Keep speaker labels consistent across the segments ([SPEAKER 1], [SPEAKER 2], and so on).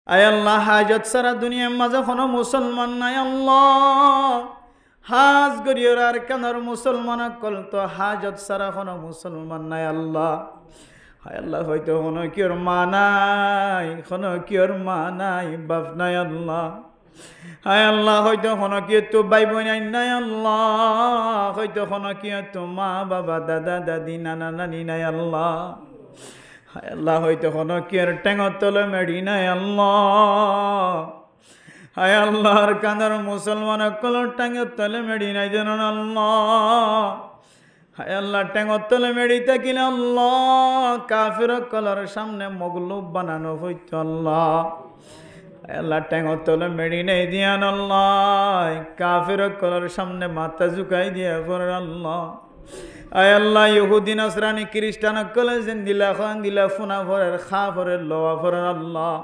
[SPEAKER 1] আয় আল্লাহ, হাজত সারা দুনিয়ার মাঝে কোনো মুসলমান নাই আল্লাহ। হাজ গরিয়র আর কানার মুসলমান কল তো হাজত সারা কোনো মুসলমান নাই আল্লাহ। হায় আল্লাহ, হয়তো কোনো কিয়র মা নাই, কোনো কিয়র মা নাই, বাপ নাই আল্লাহ। হায় আল্লাহ, হয়তো কোনো কি তো ভাই বোন নাই আল্লাহ। হয়তো কোনো কি তো মা বাবা দাদা দাদি নানা নানি নাই আল্লাহ। হায় আল্লাহ, হয়তো কোনো কি আর টেঙর তলে মেডি নাই আল্লাহ। হায় আল্লাহর কাঁদার মুসলমান কলর টেঙর তলে মেডি নাই যেন আল্লাহ। হায় আল্লাহ, টেঙর তলে মেডি থাকিলে আল্লাহ কাফির কলর সামনে মগলুব বানানো হইতো আল্লাহ। আল্লাহ, টেঙর তলে মেডি নেই দিয়ান আল্লাহ, কাফির কলর সামনে মাথা ঝুঁকাই দিয়া পর আল্লাহ। আয় আল্লাহ, ইহুদি নাসরানি খ্রিস্টান কলে দিলা খান দিলা ফুনা ফরের খা ফরের লোয়া ফরের আল্লাহ।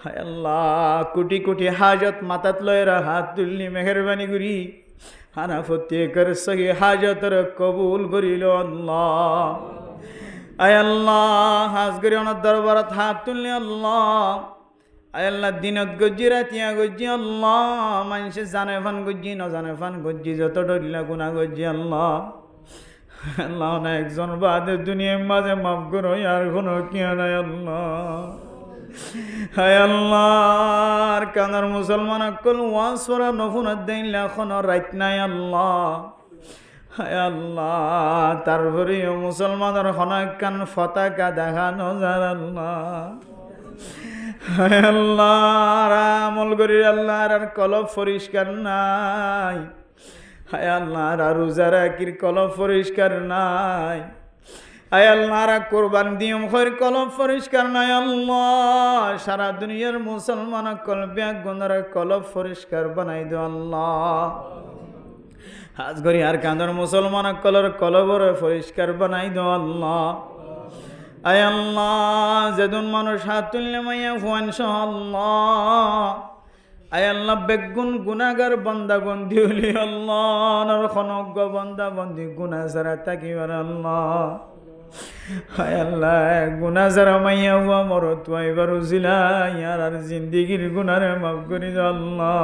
[SPEAKER 1] হায় আল্লাহ, কোটি কোটি হাজত মাতাত লয়েরা হাত তুললি মেহরবানি করি হানা প্রত্যেকের সহি হাজতর কবুল করিল আল্লাহ। আয় আল্লাহ, হাজ করি ওনার দরবারত হাত তুললি আল্লাহ। আয় আল্লাহ, দিনত গজ্জি রাতিয়া গজ্জি আল্লাহ, মানুষে জানে ফান গজ্জি ন জানে ফান গজ্জি যত ডরিলা গুনা গজ্জি আল্লাহ। আল্লাহ, না একজন বাদে দুনিয়ার মাঝে মাফ করো আর কোনো কিয়া নাই আল্লাহ। হায় আল্লাহ, কানার মুসলমান অকল ওয়াসরা নফুনত দিন এখনো রাইত নাই আল্লাহ। হায় আল্লাহ, তারপরে মুসলমানের হনাকান পতাকা দেখানো যার আল্লাহ। হায় আল্লাহ, আমল করি আল্লাহ আর কলব পরিষ্কার নাই। হায় আল্লাহ, আর রোজা রাখির কলব পরিষ্কার নাই। আয় আল্লাহ, কোরবান দিয়ম খৈর কলব পরিষ্কার নাই আল্লাহ। সারা দুনিয়ার মুসলমান কলবিয়া গুনার কলব পরিষ্কার বানাই দো আল্লাহ। হাজ করি আর কাঁদর মুসলমান কলর কলবর পরিষ্কার বানাই দো আল্লাহ। আয় আল্লাহ, যেদিন মানুষ হাত তুললে মাইয়া ফুয়ান সহ আল্লাহ। আয় আল্লাহ, বেগুন গুনাগার বান্দা বন্দি হলি আল্লাহ, খনজ্ঞ বান্দা বন্দি গুনা যারা থাকিবার আল্লাহ। হায় আল্লাহ, গুনা যারা মাইয়া হুয়া মরত এবার উজিলা ইয়ার আর জিন্দিগির গুনারে মাফ করি দাও আল্লাহ।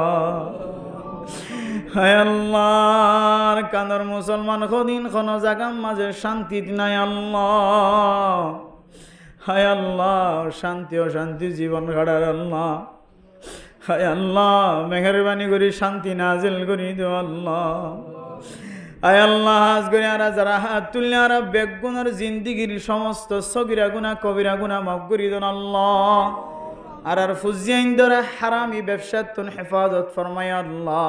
[SPEAKER 1] হায় আল্লাহ, কান্দর মুসলমান কদিন কোন জায়গার মাঝে শান্তি নাই আল্লাহ। হায় আল্লাহ, শান্তি ও শান্তি জীবন কাটার আল্লাহ। হায় আল্লাহ, মেহরবানি করি শান্তি নাজিল করি দিও আল্লাহ। আয় আল্লাহ, হাজ করি আর যারা হাত তুললে আর বেগুনের জিন্দিগির সমস্ত সগিরা গুনা কবিরা গুনা মাফ করি দেন আল্লাহ। আর ফুজিয়াইন ধরে হারামি ব্যবসার তুন হেফাজত ফরমায় আল্লাহ।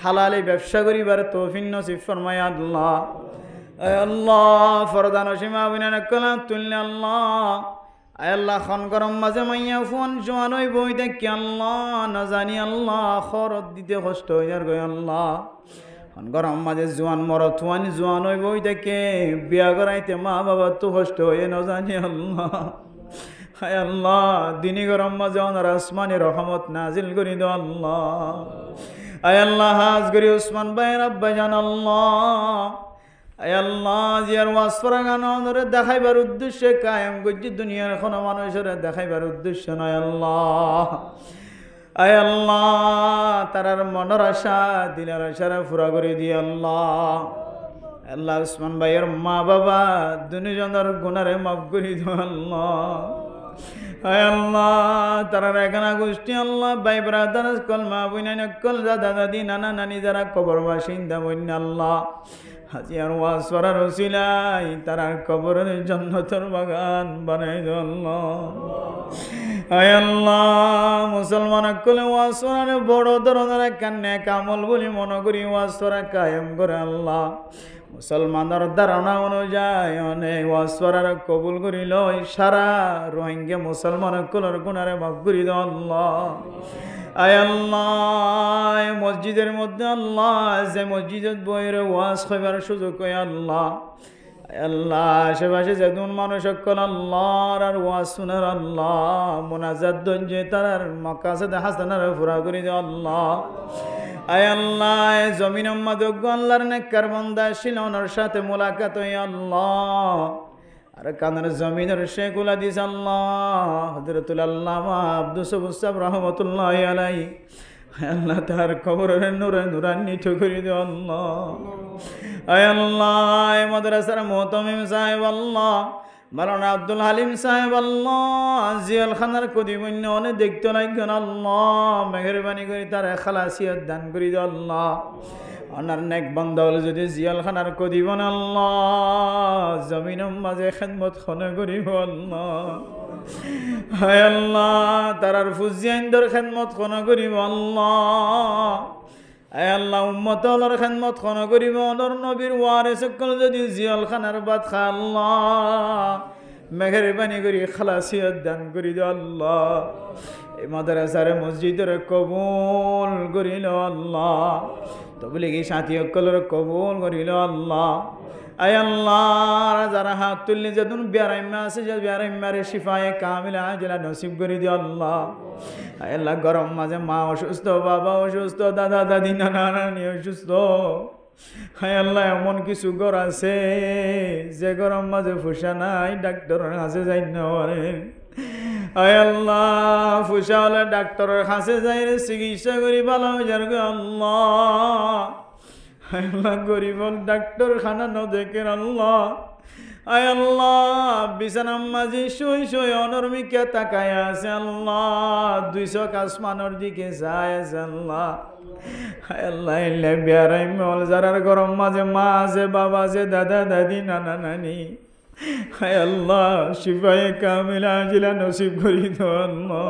[SPEAKER 1] হালালি ব্যবসা করিবার তৌফিক নসিব ফরমায় আল্লাহ। আয় আল্লাহ, ফরদান সীমা বিনা কলা তুললে আল্লাহ। আয় আল্লাহ, খন গরম মাঝে মাইয়া ফোন জোয়ান হই বই দেখি আল্লাহ, না জানি আল্লাহ খরচ দিতে কষ্ট হয়ে আর গই আল্লাহ। খন গরম মাঝে জোয়ান মরত ফুয়ান জোয়ান হই বই দেখে বিয়া করাইতে মা বাবা তো কষ্ট হয়ে না জানি আল্লাহ। হায় আল্লাহ, দিনী গরম মাঝে ওনার আসমানি রহমত নাজিল করি দো আল্লাহ। আয় আল্লাহ, হাজ করি উসমান ভাইয়ের আব্বা জান আল্লাহ। আয় আল্লাহ, জিয়ার ওয়াসফরা গান ধরে দেখাইবার উদ্দেশ্যে কায়েম করছি দুনিয়ার কোনো মানুষের দেখাইবার উদ্দেশ্য নয় আল্লাহ। আয় আল্লাহ, তারার মনের আশা দিলের আশারা পুরা করে দিয়ে আল্লাহ। আল্লাহ, উসমান ভাইয়ের মা বাবা দুজনের গুনারে মাফ করে দিও আল্লাহ। আয় আল্লাহ, তারার এখানা গোষ্ঠী আল্লাহ ভাই ব্রাদার কল মা বইনাইন কল দাদা দাদি নানা নানি যারা কবর বাসিন্দা বইন আল্লাহ। হাজিয়ার ওয়াজ করার ওসিলাই তারার কবরের জান্নাতের বাগান বানাই দাও আল্লাহ। আয় আল্লাহ, মুসলমান কলে ওয়াজ করার বড় ধরনের কান্নে কামল বলি মনে করি ওয়াজ করা কায়েম করে আল্লাহ। মুসলমানের ধারণা অনুযায়ী অনেক ওয়াজ করার কবুল করিল সারা রোহিঙ্গা মুসলমান কলর গুনারে মাফ করি দাও আল্লাহ। আয় আল্লাহ, মসজিদের মধ্যে আল্লাহ যে মসজিদের বইয়ের ওয়াজ খাইবার সুযোগ হয় আল্লাহ। আল্লাহ, আশেপাশে যেদিন মানুষ সকল আল্লাহর আর ওয়াজ শুনার আল্লাহ মোনাজাত দঞ্জে তার মাকাসেদ হাসানার পুরা করে দাও আল্লাহ। আয় আল্লাহ, জমিন আল্লাহর নেককার বান্দা শিলনের সাথে মোলাকাত হয় আল্লাহ। আর কানের জমিনের শেখুল হাদিস আল্লাহ হযরতুল আল্লামা আব্দুস সবুজ সাহেব রহমাতুল্লাহি আলাইহি আল্লাহ তার কবরের নূরে নূরান্বিত করে দিও আল্লাহ। আয় আল্লাহ এই মাদ্রাসার মুহতামিম সাহেব আল্লাহ মাওলানা আব্দুল হালিম সাহেব আল্লাহ জিয়াল খানার কদিবন্য অনেক দেখতে লাগবেন আল্লাহ মেহেরবানি করে তার খালাসিয়ত দান করে দিও আল্লাহ। ওনার নেক বান্দা হলে যদি জিয়াল খানার কদিবন আল্লাহ জমিনের মাঝে খেদমত খনে করিব আল্লাহ। হায় আল্লাহ তারার ফুজিয়াইন্দর খেদমত খনে করিব আল্লাহ। আয় আল্লাহ উম্মত আল্লাহর খেদমত খনে করিব অনর নবীর ওয়ারিস সকল যদি জিয়াল খানার বাদ খা আল্লাহ মেহেরবানি করি খালাসিয়ত দান করি দিও আল্লাহ। এই মাদ্রাসার মসজিদের কবুল করিল আল্লাহ। তবলিগি সাথী সকলের কবুল করিল আল্লাহ। আয় আল্লাহ যারা হাত তুললে যেদিন বিয়ারাইম্মা আছে যে বিয়ারাইম্মারে শিফায়ে কামিলা আজলা নসিব করে দিও আল্লাহ। আয় আল্লাহ গরম মাঝে মা অসুস্থ, বাবা অসুস্থ, দাদা দাদি নানা নানি অসুস্থ। হায় আল্লাহ এমন কিছু ঘর আছে যে গরম মাঝে ফুসা নাই, ডাক্তারের কাছে যাই না পারে। আয় আল্লাহ ফুসা হলে ডাক্তারের কাছে যাই চিকিৎসা করি ভালো হয়ে যাবে আল্লাহ। আয় আল্লাহ গরিব ডাক্তার খানা ন দেখেন আল্লাহ। আয় আল্লাহ বিছানার মাঝে শুই শুই অনর্মিকা তাকায় আছে আল্লাহ, 200 আসমানের দিকে যায় আছে আল্লাহ। হায় আল্লাহ এলে বিয়ারাই মল যারার গরম মাঝে মা আছে, বাবা আছে, দাদা দাদি নানা নানি। হায় আল্লাহ শিফায়ে কামিলা আজিলা নসিব করি দাও আল্লাহ।